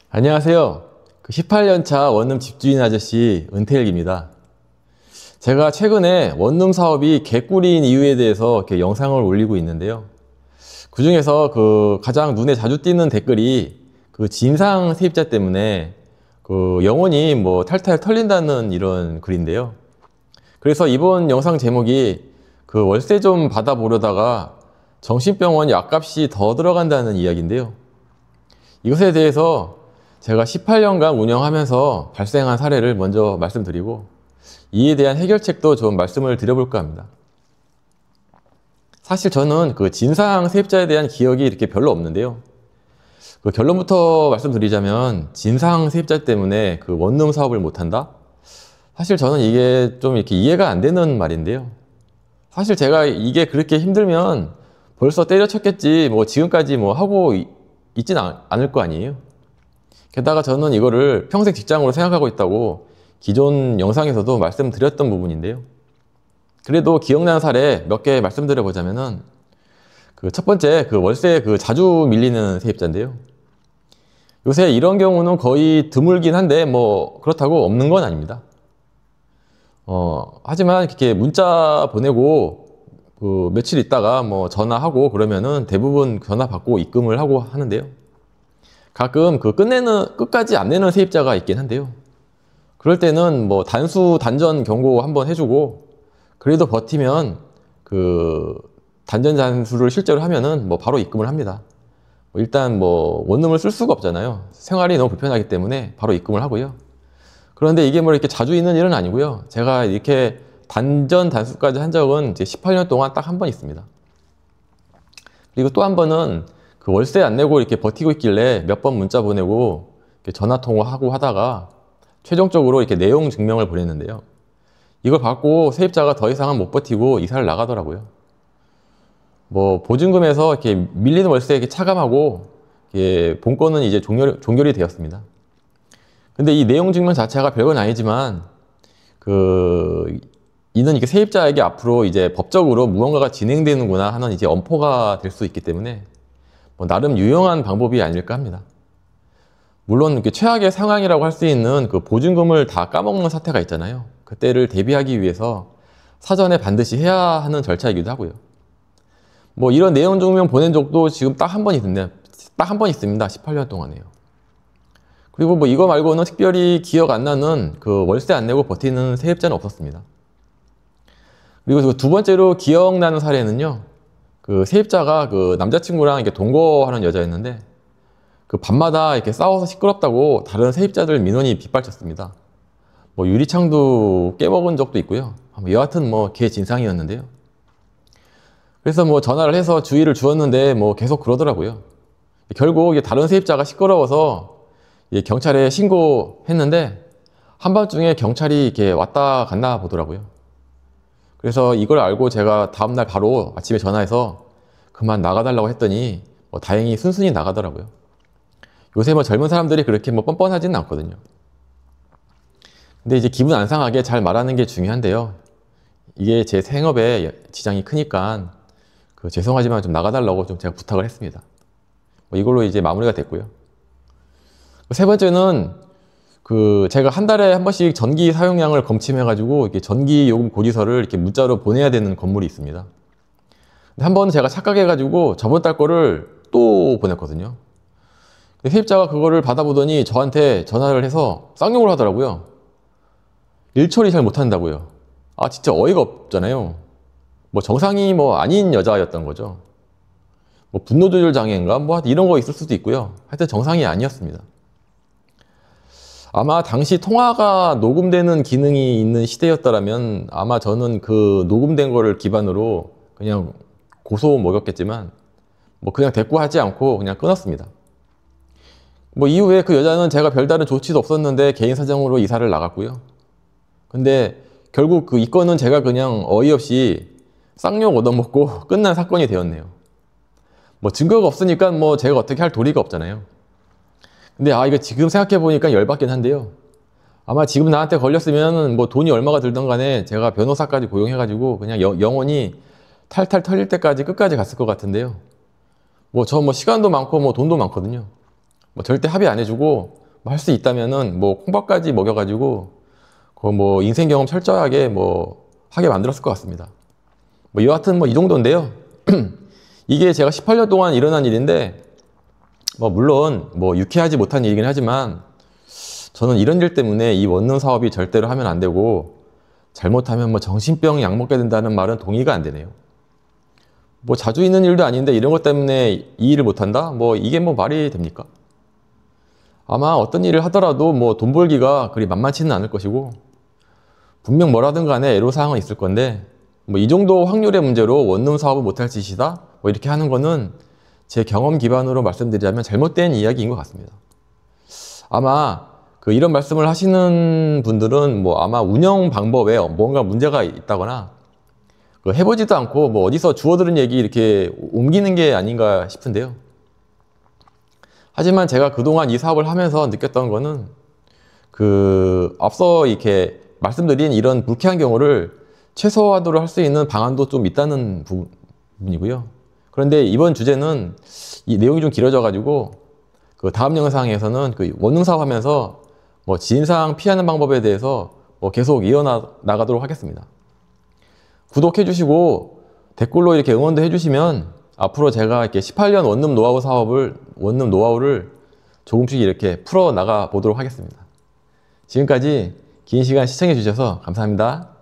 안녕하세요. 18년차 원룸 집주인 아저씨 은퇴일기입니다. 제가 최근에 원룸 사업이 개꿀인 이유에 대해서 이렇게 영상을 올리고 있는데요. 그 중에서 가장 눈에 자주 띄는 댓글이 진상 세입자 때문에 영혼이 탈탈 털린다는 이런 글인데요. 그래서 이번 영상 제목이 월세 좀 받아보려다가 정신병원 약값이 더 들어간다는 이야기인데요. 이것에 대해서 제가 18년간 운영하면서 발생한 사례를 먼저 말씀드리고 이에 대한 해결책도 좀 말씀을 드려볼까 합니다. 사실 저는 진상 세입자에 대한 기억이 이렇게 별로 없는데요. 결론부터 말씀드리자면 진상 세입자 때문에 원룸 사업을 못한다? 사실 저는 이게 좀 이렇게 이해가 안 되는 말인데요. 사실 제가 이게 그렇게 힘들면 벌써 때려쳤겠지 지금까지 하고 있진 않을 거 아니에요. 게다가 저는 이거를 평생 직장으로 생각하고 있다고 기존 영상에서도 말씀드렸던 부분인데요. 그래도 기억나는 사례 몇 개 말씀드려 보자면은 첫 번째 월세 자주 밀리는 세입자인데요. 요새 이런 경우는 거의 드물긴 한데 그렇다고 없는 건 아닙니다. 하지만 이렇게 문자 보내고 며칠 있다가 전화하고 그러면은 대부분 전화 받고 입금을 하고 하는데요. 가끔 끝까지 안 내는 세입자가 있긴 한데요. 그럴 때는 단전 경고 한번 해주고 그래도 버티면 단전 잔수를 실제로 하면은 바로 입금을 합니다. 일단 원룸을 쓸 수가 없잖아요. 생활이 너무 불편하기 때문에 바로 입금을 하고요. 그런데 이게 이렇게 자주 있는 일은 아니고요. 제가 이렇게 단전 단수까지 한 적은 이제 18년 동안 딱 한 번 있습니다. 그리고 또 한 번은 월세 안 내고 이렇게 버티고 있길래 몇 번 문자 보내고 전화 통화하고 하다가 최종적으로 이렇게 내용 증명을 보냈는데요. 이걸 받고 세입자가 더 이상은 못 버티고 이사를 나가더라고요. 보증금에서 이렇게 밀리는 월세에 이렇게 차감하고 본건은 이제 종결이 되었습니다. 근데 이 내용 증명 자체가 별건 아니지만 이는 이게 세입자에게 앞으로 이제 법적으로 무언가가 진행되는구나 하는 이제 엄포가 될 수 있기 때문에 나름 유용한 방법이 아닐까 합니다. 물론 이렇게 최악의 상황이라고 할 수 있는 보증금을 다 까먹는 사태가 있잖아요. 그때를 대비하기 위해서 사전에 반드시 해야 하는 절차이기도 하고요. 이런 내용 증명 보낸 적도 지금 딱 한 번 있는데 딱 한 번 있습니다. 18년 동안에요. 그리고 이거 말고는 특별히 기억 안 나는 월세 안 내고 버티는 세입자는 없었습니다. 그리고 두 번째로 기억나는 사례는요. 세입자가 남자친구랑 이렇게 동거하는 여자였는데 밤마다 이렇게 싸워서 시끄럽다고 다른 세입자들 민원이 빗발쳤습니다. 유리창도 깨먹은 적도 있고요. 여하튼 걔 진상이었는데요. 그래서 전화를 해서 주의를 주었는데 계속 그러더라고요. 결국 다른 세입자가 시끄러워서 경찰에 신고했는데 한밤중에 경찰이 이렇게 왔다 갔나 보더라고요. 그래서 이걸 알고 제가 다음날 바로 아침에 전화해서 그만 나가달라고 했더니 다행히 순순히 나가더라고요. 요새 젊은 사람들이 그렇게 뻔뻔하지는 않거든요. 근데 이제 기분 안 상하게 잘 말하는 게 중요한데요. 이게 제 생업에 지장이 크니까 죄송하지만 좀 나가달라고 좀 제가 부탁을 했습니다. 이걸로 이제 마무리가 됐고요. 세 번째는 제가 한 달에 한 번씩 전기 사용량을 검침해가지고 이렇게 전기 요금 고지서를 이렇게 문자로 보내야 되는 건물이 있습니다. 근데 한 번은 제가 착각해가지고 저번 달 거를 또 보냈거든요. 세입자가 그거를 받아보더니 저한테 전화를 해서 쌍욕을 하더라고요. 일 처리 잘 못한다고요. 아, 진짜 어이가 없잖아요. 정상이 아닌 여자였던 거죠. 분노 조절 장애인가 이런 거 있을 수도 있고요. 하여튼 정상이 아니었습니다. 아마 당시 통화가 녹음되는 기능이 있는 시대였더라면 아마 저는 녹음된 거를 기반으로 그냥 고소 먹였겠지만 그냥 대꾸하지 않고 그냥 끊었습니다. 이후에 그 여자는 제가 별다른 조치도 없었는데 개인 사정으로 이사를 나갔고요. 근데 결국 이 건은 제가 그냥 어이없이 쌍욕 얻어먹고 끝난 사건이 되었네요. 증거가 없으니까 제가 어떻게 할 도리가 없잖아요. 근데 이거 지금 생각해보니까 열받긴 한데요. 아마 지금 나한테 걸렸으면 돈이 얼마가 들던 간에 제가 변호사까지 고용해가지고 그냥 영원히 탈탈 털릴 때까지 끝까지 갔을 것 같은데요. 시간도 많고 돈도 많거든요. 뭐 절대 합의 안 해주고 뭐 할 수 있다면은 뭐 콩밥까지 먹여가지고 그 뭐 인생 경험 철저하게 뭐 하게 만들었을 것 같습니다. 뭐 여하튼 뭐 이 정도인데요. 이게 제가 18년 동안 일어난 일인데 뭐 물론 뭐 유쾌하지 못한 일이긴 하지만 저는 이런 일 때문에 이 원룸 사업이 절대로 하면 안 되고 잘못하면 뭐 정신병 약 먹게 된다는 말은 동의가 안 되네요. 뭐 자주 있는 일도 아닌데 이런 것 때문에 이 일을 못한다? 뭐 이게 뭐 말이 됩니까? 아마 어떤 일을 하더라도 뭐 돈 벌기가 그리 만만치는 않을 것이고 분명 뭐라든 간에 애로사항은 있을 건데 뭐 이 정도 확률의 문제로 원룸 사업을 못할 짓이다? 뭐 이렇게 하는 거는 제 경험 기반으로 말씀드리자면 잘못된 이야기인 것 같습니다. 아마 이런 말씀을 하시는 분들은 뭐 아마 운영 방법에 뭔가 문제가 있다거나 해보지도 않고 뭐 어디서 주워들은 얘기 이렇게 옮기는 게 아닌가 싶은데요. 하지만 제가 그동안 이 사업을 하면서 느꼈던 거는 앞서 이렇게 말씀드린 이런 불쾌한 경우를 최소화도록 할 수 있는 방안도 좀 있다는 부분이고요. 그런데 이번 주제는 이 내용이 좀 길어져 가지고 다음 영상에서는 원룸 사업 하면서 뭐 진상 피하는 방법에 대해서 뭐 계속 이어나가도록 하겠습니다. 구독해 주시고 댓글로 이렇게 응원도 해 주시면 앞으로 제가 이렇게 18년 원룸 노하우를 조금씩 이렇게 풀어 나가 보도록 하겠습니다. 지금까지 긴 시간 시청해 주셔서 감사합니다.